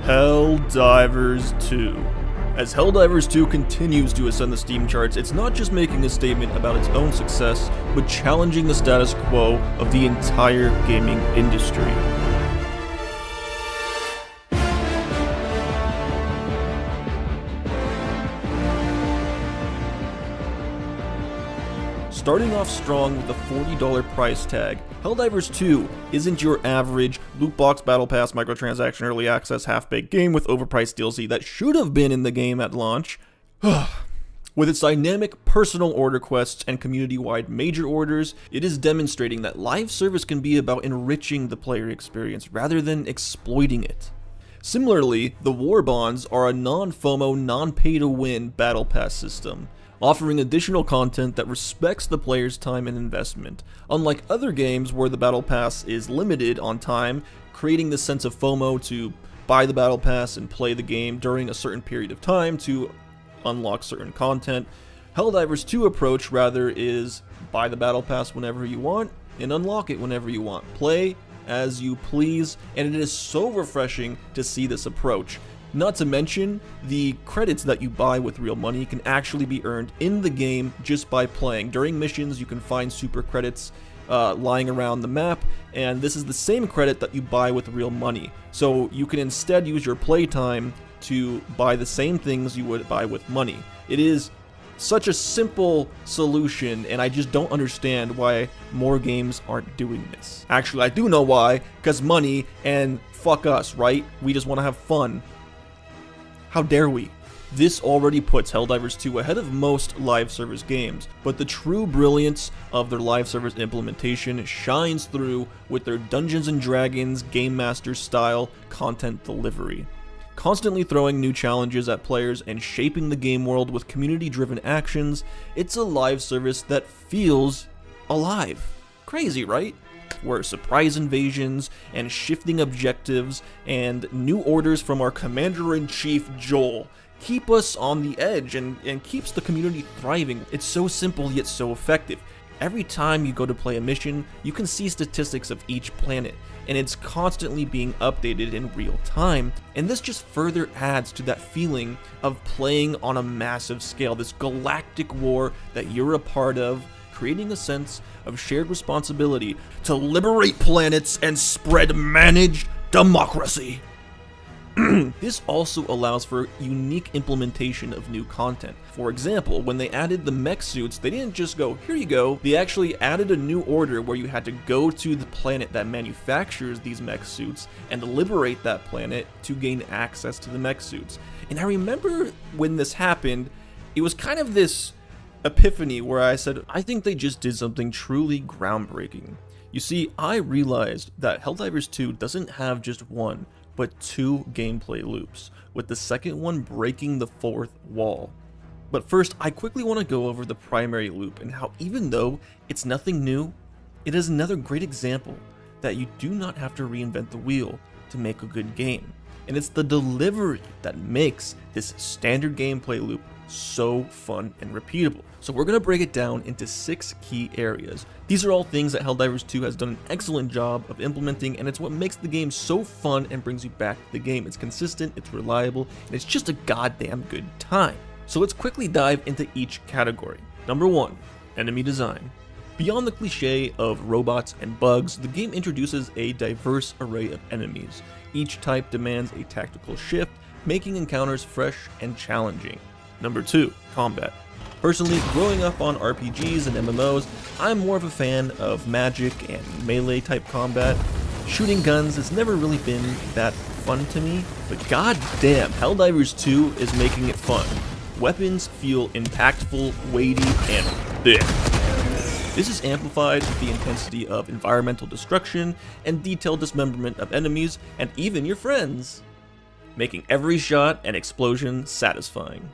Helldivers 2. As Helldivers 2 continues to ascend the Steam charts, it's not just making a statement about its own success, but challenging the status quo of the entire gaming industry. Starting off strong with a $40 price tag, Helldivers 2 isn't your average loot box battle pass microtransaction early access half-baked game with overpriced DLC that should have been in the game at launch. With its dynamic personal order quests and community-wide major orders, it is demonstrating that live service can be about enriching the player experience rather than exploiting it. Similarly, the warbonds are a non-FOMO, non-pay-to-win battle pass system, offering additional content that respects the player's time and investment, unlike other games where the battle pass is limited on time, creating the sense of FOMO to buy the battle pass and play the game during a certain period of time to unlock certain content. Helldivers 2 approach rather is buy the battle pass whenever you want and unlock it whenever you want. Play as you please, and it is so refreshing to see this approach. Not to mention, the credits that you buy with real money can actually be earned in the game just by playing. During missions, you can find super credits lying around the map, and this is the same credit that you buy with real money. So you can instead use your playtime to buy the same things you would buy with money. It is such a simple solution, and I just don't understand why more games aren't doing this. Actually, I do know why, because money, and fuck us, right? We just want to have fun. How dare we? This already puts Helldivers 2 ahead of most live service games, but the true brilliance of their live service implementation shines through with their Dungeons & Dragons Game Master style content delivery. Constantly throwing new challenges at players and shaping the game world with community-driven actions, it's a live service that feels alive. Crazy, right? Where surprise invasions and shifting objectives and new orders from our Commander-in-Chief Joel keep us on the edge and keeps the community thriving. It's so simple yet so effective. Every time you go to play a mission, you can see statistics of each planet, and it's constantly being updated in real time, and this just further adds to that feeling of playing on a massive scale, this galactic war that you're a part of, creating a sense of shared responsibility to liberate planets and spread managed democracy. This also allows for unique implementation of new content. For example, when they added the mech suits, they didn't just go, here you go. They actually added a new order where you had to go to the planet that manufactures these mech suits and liberate that planet to gain access to the mech suits. And I remember when this happened, it was kind of this epiphany where I said, I think they just did something truly groundbreaking. You see, I realized that Helldivers 2 doesn't have just one, but two gameplay loops, with the second one breaking the fourth wall. But first, I quickly want to go over the primary loop and how even though it's nothing new, it is another great example that you do not have to reinvent the wheel to make a good game. And it's the delivery that makes this standard gameplay loop so fun and repeatable. So we're going to break it down into 6 key areas. These are all things that Helldivers 2 has done an excellent job of implementing, and it's what makes the game so fun and brings you back to the game. It's consistent, it's reliable, and it's just a goddamn good time. So let's quickly dive into each category. Number 1, enemy design. Beyond the cliche of robots and bugs, the game introduces a diverse array of enemies. Each type demands a tactical shift, making encounters fresh and challenging. Number 2, combat. Personally, growing up on RPGs and MMOs, I'm more of a fan of magic and melee type combat. Shooting guns has never really been that fun to me, but goddamn, Helldivers 2 is making it fun. Weapons feel impactful, weighty, and thick. This is amplified with the intensity of environmental destruction and detailed dismemberment of enemies and even your friends, making every shot and explosion satisfying.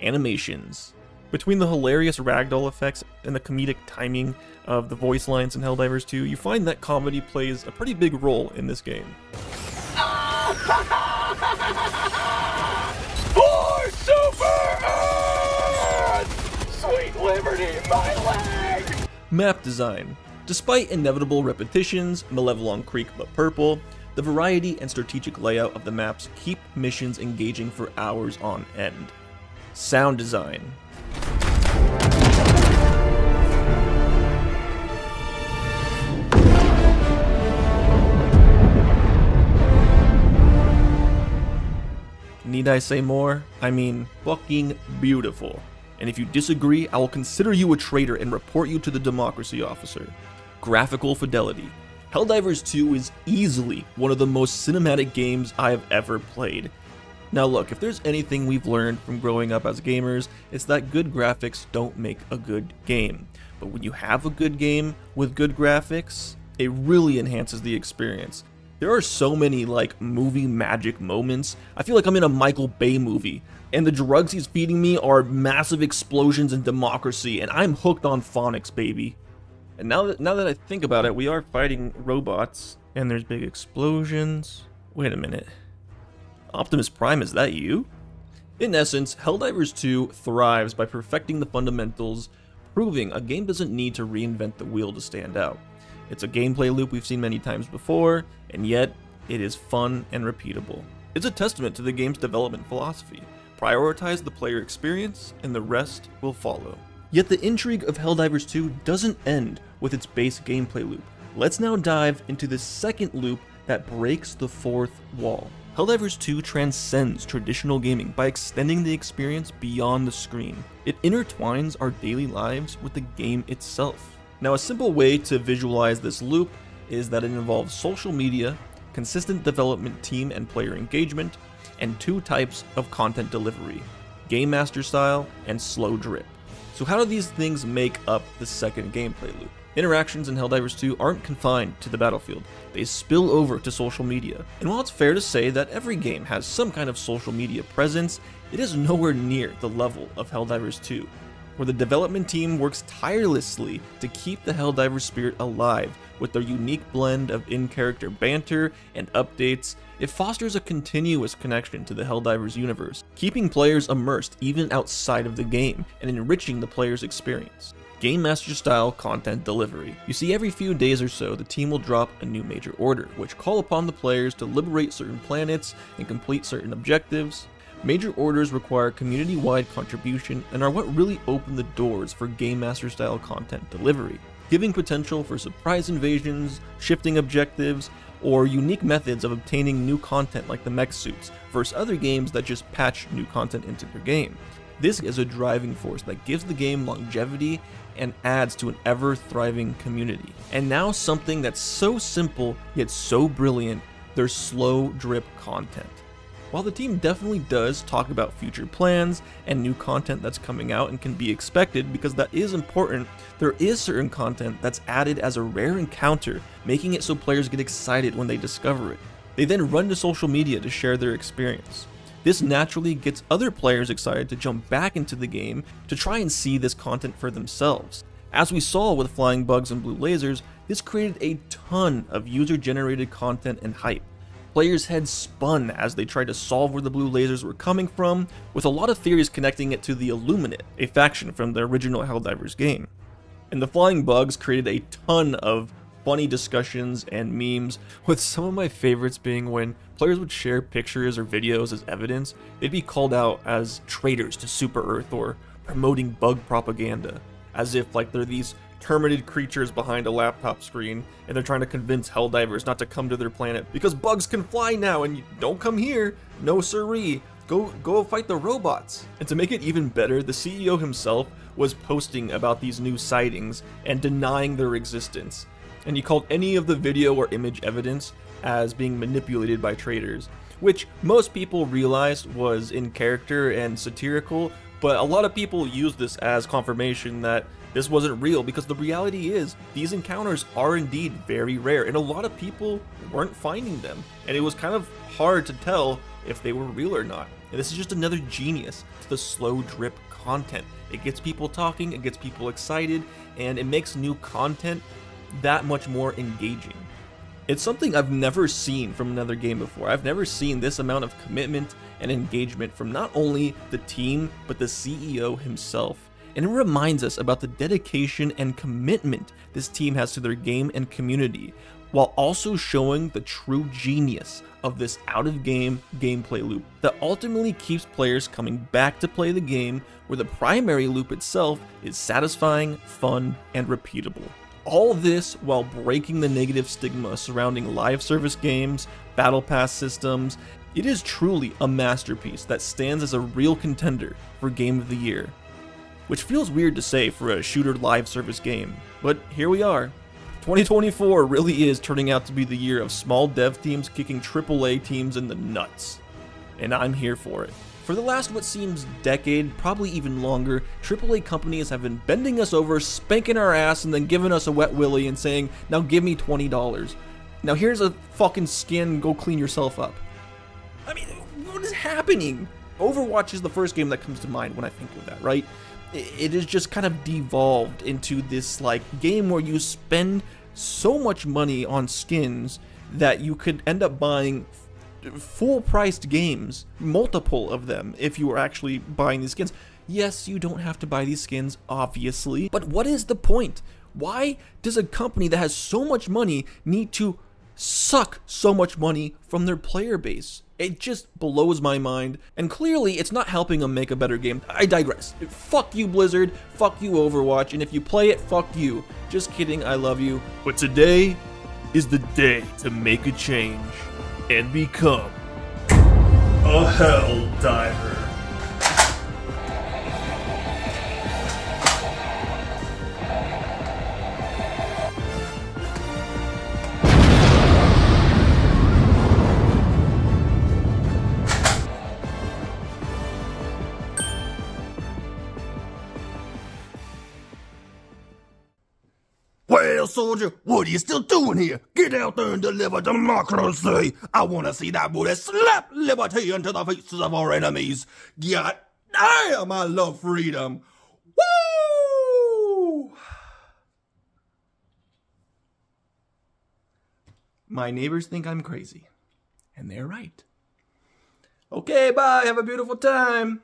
Animations. Between the hilarious ragdoll effects and the comedic timing of the voice lines in Helldivers 2, you find that comedy plays a pretty big role in this game. For Super Earth! Sweet liberty, my leg! Map design. Despite inevitable repetitions, Malevelon Creek but purple, The variety and strategic layout of the maps keep missions engaging for hours on end. Sound design. Need I say more? I mean, fucking beautiful. And if you disagree, I will consider you a traitor and report you to the democracy officer. Graphical fidelity. Helldivers 2 is easily one of the most cinematic games I have ever played. Now look, if there's anything we've learned from growing up as gamers, it's that good graphics don't make a good game. But when you have a good game with good graphics, it really enhances the experience. There are so many like movie magic moments. I feel like I'm in a Michael Bay movie, and the drugs he's feeding me are massive explosions and democracy, and I'm hooked on phonics, baby. And now that I think about it, we are fighting robots, and there's big explosions. Wait a minute. Optimus Prime, is that you? In essence, Helldivers 2 thrives by perfecting the fundamentals, proving a game doesn't need to reinvent the wheel to stand out. It's a gameplay loop we've seen many times before, and yet it is fun and repeatable. It's a testament to the game's development philosophy. Prioritize the player experience, and the rest will follow. Yet the intrigue of Helldivers 2 doesn't end with its base gameplay loop. Let's now dive into the second loop that breaks the fourth wall. Helldivers 2 transcends traditional gaming by extending the experience beyond the screen. It intertwines our daily lives with the game itself. Now, a simple way to visualize this loop is that it involves social media, consistent development team and player engagement, and two types of content delivery: Game Master style and slow drip. So how do these things make up the second gameplay loop? Interactions in Helldivers 2 aren't confined to the battlefield, they spill over to social media. And while it's fair to say that every game has some kind of social media presence, it is nowhere near the level of Helldivers 2, where the development team works tirelessly to keep the Helldivers spirit alive with their unique blend of in-character banter and updates. It fosters a continuous connection to the Helldivers universe, keeping players immersed even outside of the game and enriching the player's experience. Game Master style content delivery. You see, every few days or so, the team will drop a new major order, which call upon the players to liberate certain planets and complete certain objectives. Major orders require community-wide contribution and are what really open the doors for Game Master style content delivery, giving potential for surprise invasions, shifting objectives, or unique methods of obtaining new content like the mech suits, versus other games that just patch new content into their game. This is a driving force that gives the game longevity and adds to an ever-thriving community. And now something that's so simple yet so brilliant, their slow drip content. While the team definitely does talk about future plans and new content that's coming out and can be expected because that is important, there is certain content that's added as a rare encounter, making it so players get excited when they discover it. They then run to social media to share their experience. This naturally gets other players excited to jump back into the game to try and see this content for themselves. As we saw with flying bugs and blue lasers, this created a ton of user-generated content and hype. Players' heads spun as they tried to solve where the blue lasers were coming from, with a lot of theories connecting it to the Illuminate, a faction from the original Helldivers game. And the flying bugs created a ton of funny discussions and memes, with some of my favorites being when players would share pictures or videos as evidence, they'd be called out as traitors to Super Earth or promoting bug propaganda, as if like they're these terminid creatures behind a laptop screen and they're trying to convince Helldivers not to come to their planet because bugs can fly now and you don't come here, no siree, go fight the robots. And to make it even better, the CEO himself was posting about these new sightings and denying their existence. And he called any of the video or image evidence as being manipulated by traitors, which most people realized was in character and satirical, but a lot of people used this as confirmation that this wasn't real, because the reality is these encounters are indeed very rare and a lot of people weren't finding them, and it was kind of hard to tell if they were real or not. And this is just another genius to the slow drip content. It gets people talking, it gets people excited, and it makes new content that much more engaging. It's something I've never seen from another game before. I've never seen this amount of commitment and engagement from not only the team, but the CEO himself. And it reminds us about the dedication and commitment this team has to their game and community, while also showing the true genius of this out-of-game gameplay loop that ultimately keeps players coming back to play the game, where the primary loop itself is satisfying, fun, and repeatable. All this while breaking the negative stigma surrounding live service games, battle pass systems. It is truly a masterpiece that stands as a real contender for Game of the Year. Which feels weird to say for a shooter live service game, but here we are. 2024 really is turning out to be the year of small dev teams kicking AAA teams in the nuts. And I'm here for it. For the last what seems decade, probably even longer, AAA companies have been bending us over, spanking our ass, and then giving us a wet willy and saying, now give me $20. Now here's a fucking skin, go clean yourself up. I mean, what is happening? Overwatch is the first game that comes to mind when I think of that, right? It is just kind of devolved into this like game where you spend so much money on skins that you could end up buying full-priced games, multiple of them, if you were actually buying these skins. Yes, you don't have to buy these skins, obviously, but what is the point? Why does a company that has so much money need to suck so much money from their player base? It just blows my mind, and clearly it's not helping them make a better game. I digress. Fuck you, Blizzard. Fuck you, Overwatch. And if you play it, fuck you. Just kidding, I love you. But today is the day to make a change and become a Helldiver. Well, soldier, what are you still doing here? Get out there and deliver democracy. I want to see that bullet slap liberty into the faces of our enemies. God damn, I love freedom. Woo! My neighbors think I'm crazy, and they're right. Okay, bye. Have a beautiful time.